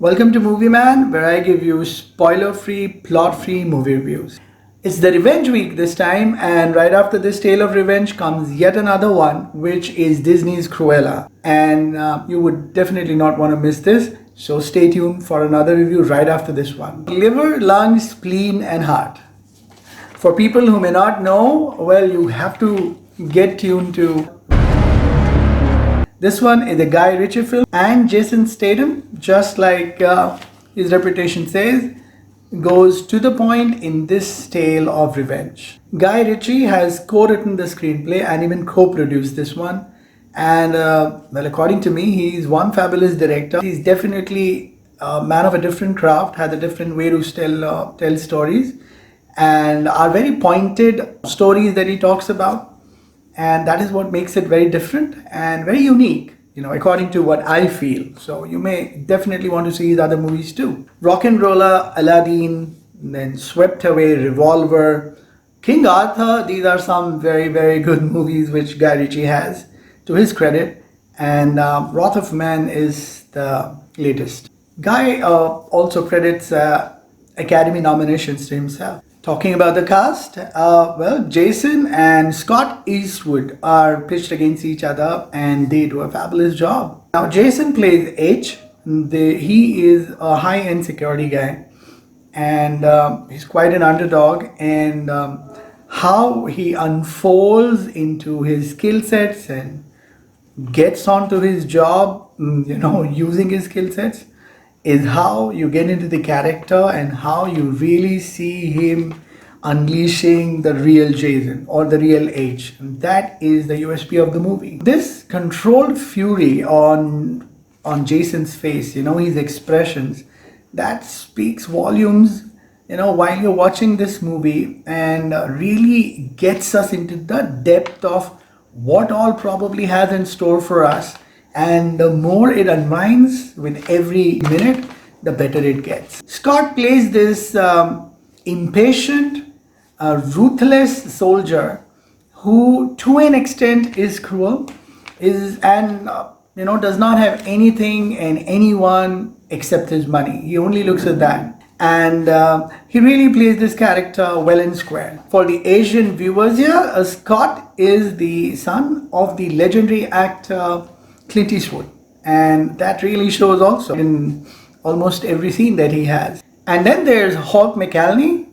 Welcome to Movieman, where I give you spoiler-free, plot-free movie reviews. It's the revenge week this time, and right after this tale of revenge comes yet another one, which is Disney's Cruella. And you would definitely not want to miss this, so stay tuned for another review right after this one. Liver, lungs, spleen, and heart. For people who may not know, well, you have to get tuned to. This one is a Guy Ritchie film, and Jason Statham, just like his reputation says, goes to the point in this tale of revenge. Guy Ritchie has co-written the screenplay and even co-produced this one. And well, according to me, he's one fabulous director. He's definitely a man of a different craft, has a different way to tell stories, and are very pointed stories that he talks about. And that is what makes it very different and very unique, according to what I feel. So you may definitely want to see his other movies too. Rock and Roller, Aladdin, then Swept Away, Revolver, King Arthur. These are some very, very good movies which Guy Ritchie has, to his credit. And Wrath of Man is the latest. Guy also credits Academy nominations to himself. Talking about the cast, well, Jason and Scott Eastwood are pitched against each other, and they do a fabulous job. Now, Jason plays H. He is a high-end security guy, and he's quite an underdog. And how he unfolds into his skill sets and gets onto his job, using his skill sets, is how you get into the character and how you really see him unleashing the real Jason or the real H. And that is the USP of the movie. This controlled fury on Jason's face, his expressions, that speaks volumes, while you're watching this movie, and really gets us into the depth of what all probably has in store for us. And the more it unwinds with every minute, the better it gets. Scott plays this impatient, ruthless soldier who, to an extent, is cruel, and does not have anything and anyone except his money. He only looks at that. And he really plays this character well and square. For the Asian viewers here, Scott is the son of the legendary actor Clint Eastwood, and that really shows also in almost every scene that he has. And then there's Hawk McCallany.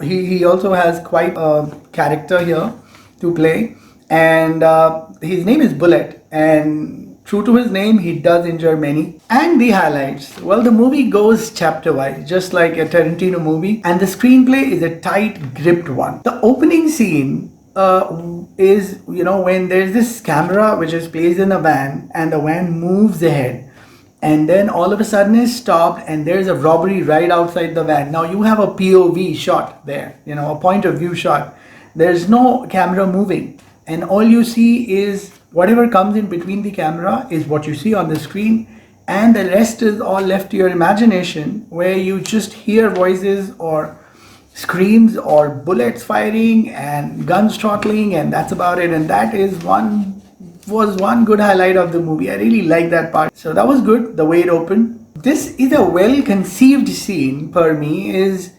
He also has quite a character here to play, and his name is Bullet, and true to his name, he does injure many. And the highlights, well, the movie goes chapter wise, just like a Tarantino movie, and the screenplay is a tight gripped one. The opening scene is when there's this camera which is placed in a van, and the van moves ahead, and then all of a sudden is stopped, and there's a robbery right outside the van. Now you have a POV shot there, a point of view shot. There's no camera moving, and all you see is whatever comes in between the camera is what you see on the screen, and the rest is all left to your imagination, where you just hear voices or screams or bullets firing and guns throttling, and that's about it. And that was one good highlight of the movie. I really like that part. So that was good, the way it opened. This is a well-conceived scene per me, is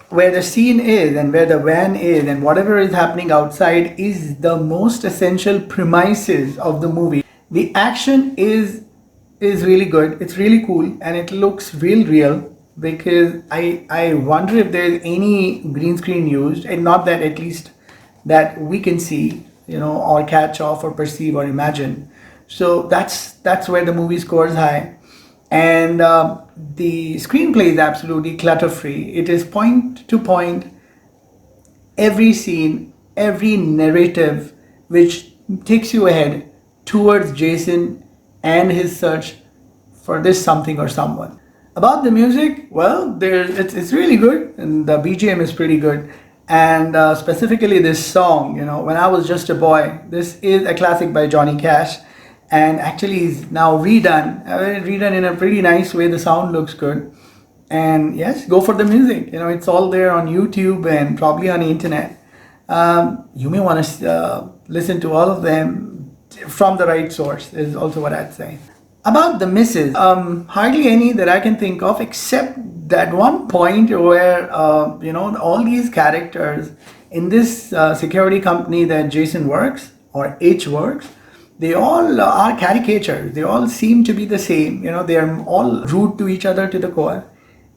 where the scene is and where the van is and whatever is happening outside is the most essential premises of the movie. The action is really good. It's really cool, and it looks real. Because I wonder if there's any green screen used, and not that, at least that we can see, or catch off or perceive or imagine. So that's where the movie scores high. And the screenplay is absolutely clutter free. It is point to point, every scene, every narrative which takes you ahead towards Jason and his search for this something or someone. About the music, well, it's really good, and the BGM is pretty good. And specifically this song, When I Was Just a Boy, this is a classic by Johnny Cash, and actually is now redone in a pretty nice way. The sound looks good, and yes, go for the music. It's all there on YouTube and probably on the internet. You may want to listen to all of them from the right source, is also what I'd say. About the misses, hardly any that I can think of, except that one point where all these characters in this security company that Jason works, or H works, they all are caricatures. They all seem to be the same. They are all rude to each other to the core.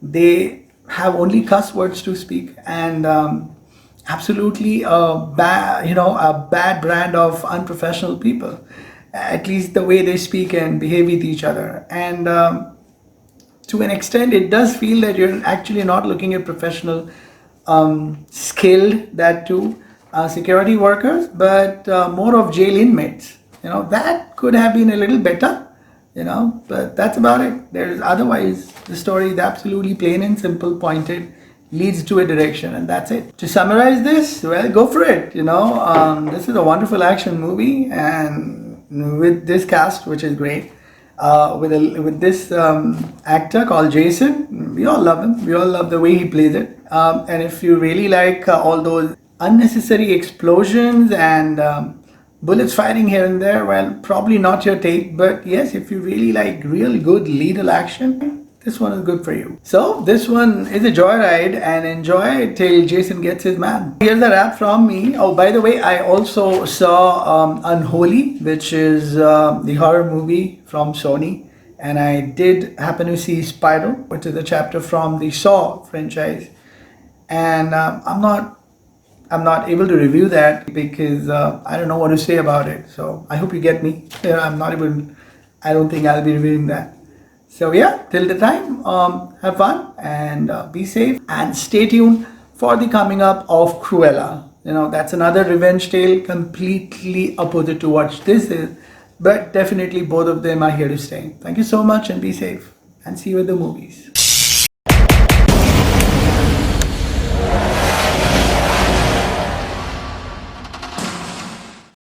They have only cuss words to speak, and absolutely a bad brand of unprofessional people, at least the way they speak and behave with each other. And to an extent, it does feel that you're actually not looking at professional, skilled, that too, security workers, but more of jail inmates. That could have been a little better, but that's about it. There's otherwise, the story is absolutely plain and simple, pointed, leads to a direction, and that's it. To summarize this, well, go for it. This is a wonderful action movie, and with this cast, which is great, with this actor called Jason, we all love him. We all love the way he plays it. And if you really like all those unnecessary explosions and bullets firing here and there, well, probably not your take. But yes, if you really like real good lethal action, this one is good for you. So this one is a joyride, and enjoy till Jason gets his man. Here's a wrap from me. Oh, by the way, I also saw Unholy, which is the horror movie from Sony. And I did happen to see Spiral, which is a chapter from the Saw franchise. And I'm not able to review that because I don't know what to say about it. So I hope you get me. I don't think I'll be reviewing that. So yeah, till the time, have fun and be safe, and stay tuned for the coming up of Cruella. That's another revenge tale, completely opposite to what this is, but definitely both of them are here to stay. Thank you so much, and be safe, and see you at the movies.